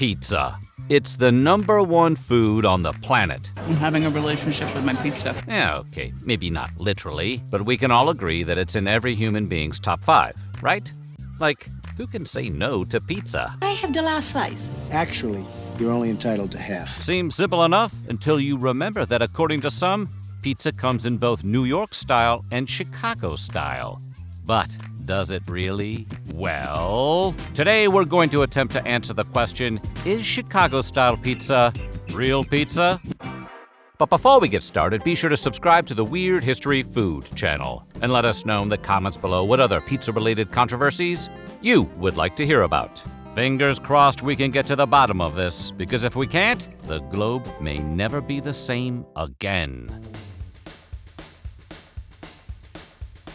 Pizza. It's the #1 food on the planet. I'm having a relationship with my pizza. Yeah, okay, maybe not literally, but we can all agree that it's in every human being's top 5, right? Like, who can say no to pizza? I have the last slice. Actually, you're only entitled to half. Seems simple enough until you remember that according to some, pizza comes in both New York style and Chicago style. But does it really? Well, today we're going to attempt to answer the question, is Chicago-style pizza real pizza? But before we get started, be sure to subscribe to the Weird History Food channel and let us know in the comments below what other pizza-related controversies you would like to hear about. Fingers crossed we can get to the bottom of this, because if we can't, the globe may never be the same again.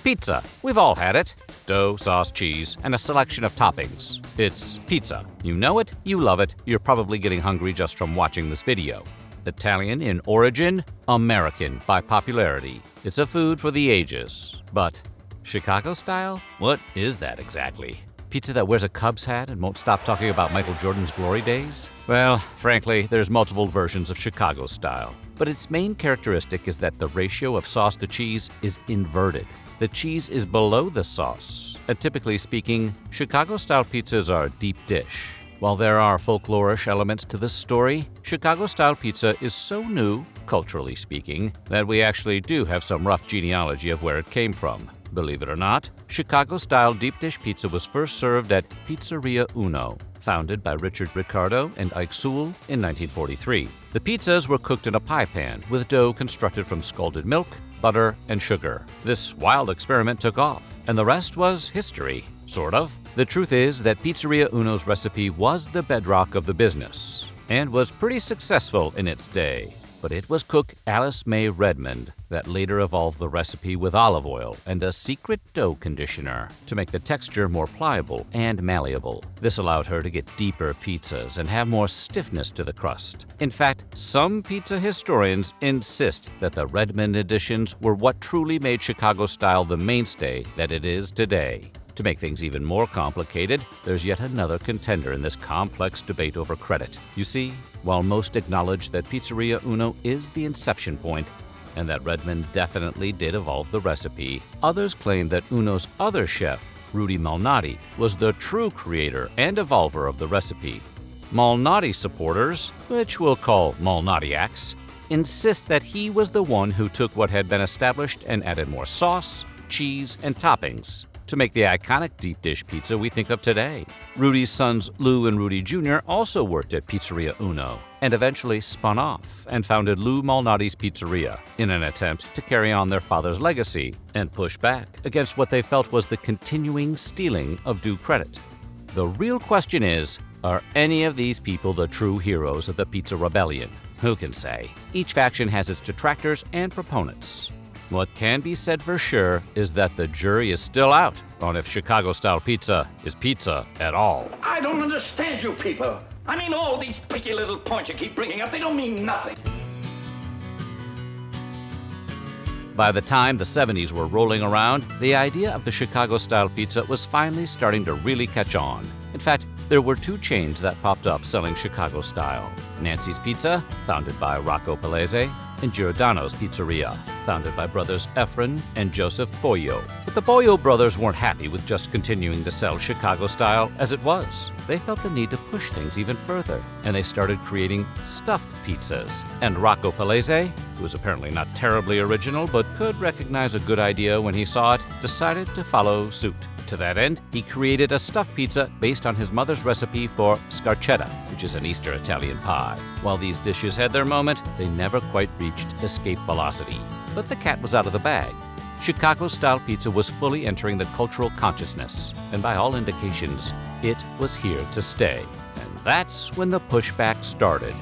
Pizza. We've all had it. Dough, sauce, cheese, and a selection of toppings. It's pizza. You know it, you love it, you're probably getting hungry just from watching this video. Italian in origin, American by popularity. It's a food for the ages. But Chicago style? What is that exactly? Pizza that wears a Cubs hat and won't stop talking about Michael Jordan's glory days? Well, frankly, there's multiple versions of Chicago style. But its main characteristic is that the ratio of sauce to cheese is inverted. The cheese is below the sauce. And typically speaking, Chicago-style pizzas are a deep dish. While there are folklorish elements to this story, Chicago-style pizza is so new, culturally speaking, that we actually do have some rough genealogy of where it came from. Believe it or not, Chicago-style deep dish pizza was first served at Pizzeria Uno, founded by Richard Ricardo and Ike Sewell in 1943. The pizzas were cooked in a pie pan with dough constructed from scalded milk, butter, and sugar. This wild experiment took off, and the rest was history, sort of. The truth is that Pizzeria Uno's recipe was the bedrock of the business, and was pretty successful in its day. But it was cook Alice May Redmond that later evolved the recipe with olive oil and a secret dough conditioner to make the texture more pliable and malleable. This allowed her to get deeper pizzas and have more stiffness to the crust. In fact, some pizza historians insist that the Redmond editions were what truly made Chicago style the mainstay that it is today. To make things even more complicated, there's yet another contender in this complex debate over credit. You see, while most acknowledge that Pizzeria Uno is the inception point, and that Redmond definitely did evolve the recipe, others claim that Uno's other chef, Rudy Malnati, was the true creator and evolver of the recipe. Malnati supporters, which we'll call Malnatiacs, insist that he was the one who took what had been established and added more sauce, cheese, and toppings to make the iconic deep dish pizza we think of today. Rudy's sons Lou and Rudy Jr. also worked at Pizzeria Uno and eventually spun off and founded Lou Malnati's Pizzeria in an attempt to carry on their father's legacy and push back against what they felt was the continuing stealing of due credit. The real question is, are any of these people the true heroes of the Pizza Rebellion? Who can say? Each faction has its detractors and proponents. What can be said for sure is that the jury is still out on if Chicago-style pizza is pizza at all. I don't understand you people. I mean, all these picky little points you keep bringing up, they don't mean nothing. By the time the 70s were rolling around, the idea of the Chicago-style pizza was finally starting to really catch on. In fact, there were 2 chains that popped up selling Chicago-style. Nancy's Pizza, founded by Rocco Palese, and Giordano's Pizzeria, founded by brothers Efren and Joseph Boyo. But the Boyo brothers weren't happy with just continuing to sell Chicago style as it was. They felt the need to push things even further, and they started creating stuffed pizzas. And Rocco Palese, who was apparently not terribly original but could recognize a good idea when he saw it, decided to follow suit. To that end, he created a stuffed pizza based on his mother's recipe for scarchetta, which is an Easter Italian pie. While these dishes had their moment, they never quite reached escape velocity. But the cat was out of the bag. Chicago-style pizza was fully entering the cultural consciousness, and by all indications, it was here to stay. And that's when the pushback started.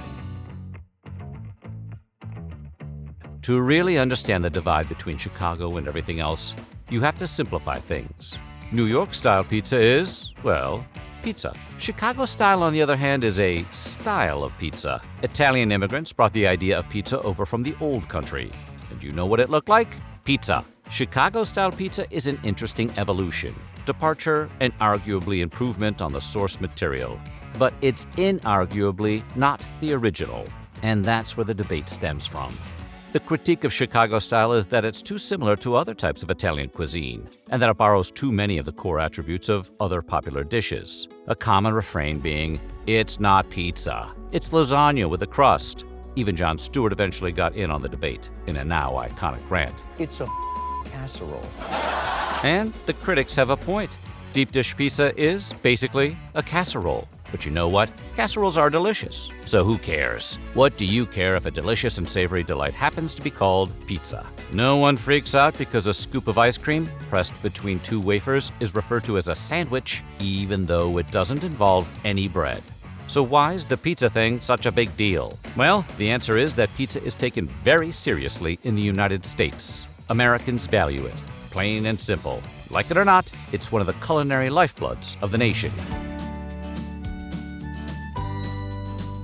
To really understand the divide between Chicago and everything else, you have to simplify things. New York-style pizza is, well, pizza. Chicago-style, on the other hand, is a style of pizza. Italian immigrants brought the idea of pizza over from the old country. And you know what it looked like? Pizza. Chicago-style pizza is an interesting evolution. departure and arguably improvement on the source material. But it's inarguably not the original, and that's where the debate stems from. The critique of Chicago style is that it's too similar to other types of Italian cuisine, and that it borrows too many of the core attributes of other popular dishes. A common refrain being, "It's not pizza, it's lasagna with a crust." Even Jon Stewart eventually got in on the debate in a now iconic rant. It's a casserole. And the critics have a point. Deep dish pizza is basically a casserole. But you know what? Casseroles are delicious. So who cares? What do you care if a delicious and savory delight happens to be called pizza? No one freaks out because a scoop of ice cream pressed between two wafers is referred to as a sandwich, even though it doesn't involve any bread. So why is the pizza thing such a big deal? Well, the answer is that pizza is taken very seriously in the United States. Americans value it. Plain and simple. Like it or not, it's one of the culinary lifebloods of the nation.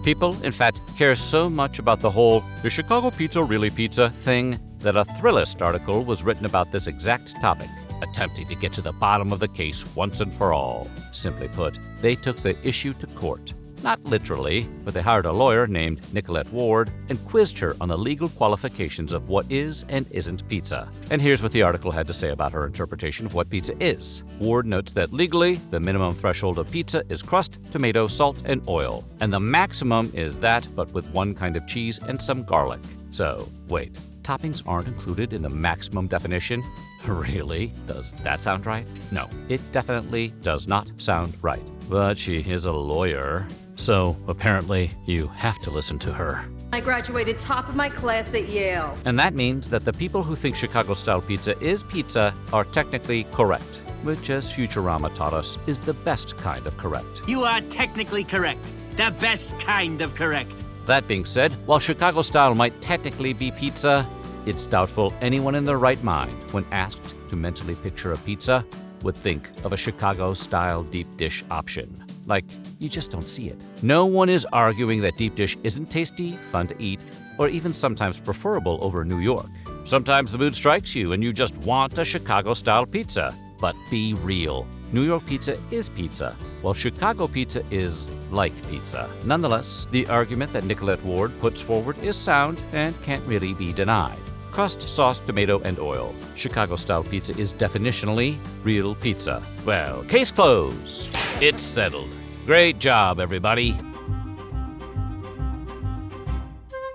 People, in fact, care so much about the whole "is Chicago pizza really pizza" thing that a Thrillist article was written about this exact topic, attempting to get to the bottom of the case once and for all. Simply put, they took the issue to court. Not literally, but they hired a lawyer named Nicolette Ward and quizzed her on the legal qualifications of what is and isn't pizza. And here's what the article had to say about her interpretation of what pizza is. Ward notes that legally, the minimum threshold of pizza is crust, tomato, salt, and oil. And the maximum is that, but with one kind of cheese and some garlic. So, wait, toppings aren't included in the maximum definition? Really? Does that sound right? No, it definitely does not sound right. But she is a lawyer, so apparently you have to listen to her. I graduated top of my class at Yale. And that means that the people who think Chicago-style pizza is pizza are technically correct, which, as Futurama taught us, is the best kind of correct. You are technically correct. The best kind of correct. That being said, while Chicago-style might technically be pizza, it's doubtful anyone in their right mind, when asked to mentally picture a pizza, would think of a Chicago-style deep dish option. Like, you just don't see it. No one is arguing that deep dish isn't tasty, fun to eat, or even sometimes preferable over New York. Sometimes the mood strikes you and you just want a Chicago-style pizza. But be real. New York pizza is pizza, while Chicago pizza is like pizza. Nonetheless, the argument that Nicolette Ward puts forward is sound and can't really be denied. Crust, sauce, tomato, and oil. Chicago-style pizza is definitionally real pizza. Well, case closed. It's settled. Great job, everybody.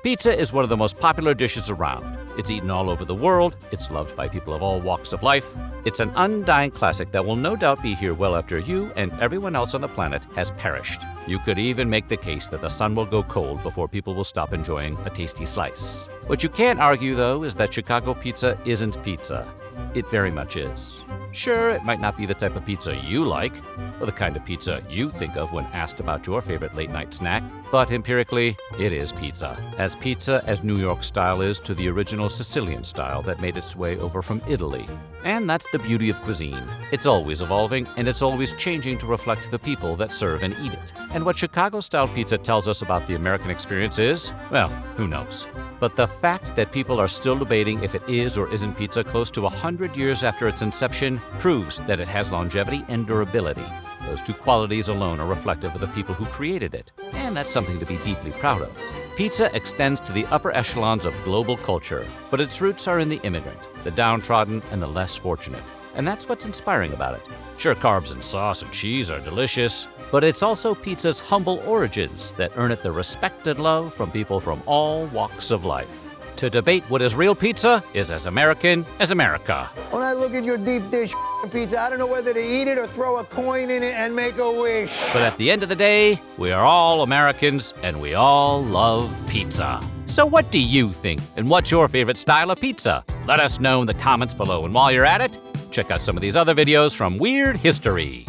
Pizza is one of the most popular dishes around. It's eaten all over the world. It's loved by people of all walks of life. It's an undying classic that will no doubt be here well after you and everyone else on the planet has perished. You could even make the case that the sun will go cold before people will stop enjoying a tasty slice. What you can't argue, though, is that Chicago pizza isn't pizza. It very much is. Sure, it might not be the type of pizza you like, or the kind of pizza you think of when asked about your favorite late-night snack, but empirically, it is pizza. As pizza as New York style is to the original Sicilian style that made its way over from Italy. And that's the beauty of cuisine. It's always evolving, and it's always changing to reflect the people that serve and eat it. And what Chicago-style pizza tells us about the American experience is, well, who knows? But the fact that people are still debating if it is or isn't pizza close to 100 years after its inception proves that it has longevity and durability. Those two qualities alone are reflective of the people who created it, and that's something to be deeply proud of. Pizza extends to the upper echelons of global culture, but its roots are in the immigrant, the downtrodden, and the less fortunate. And that's what's inspiring about it. Sure, carbs and sauce and cheese are delicious, but it's also pizza's humble origins that earn it the respect and love from people from all walks of life. To debate what is real pizza is as American as America. When I look at your deep dish pizza, I don't know whether to eat it or throw a coin in it and make a wish. But at the end of the day, we are all Americans and we all love pizza. So what do you think? And what's your favorite style of pizza? Let us know in the comments below. And while you're at it, check out some of these other videos from Weird History.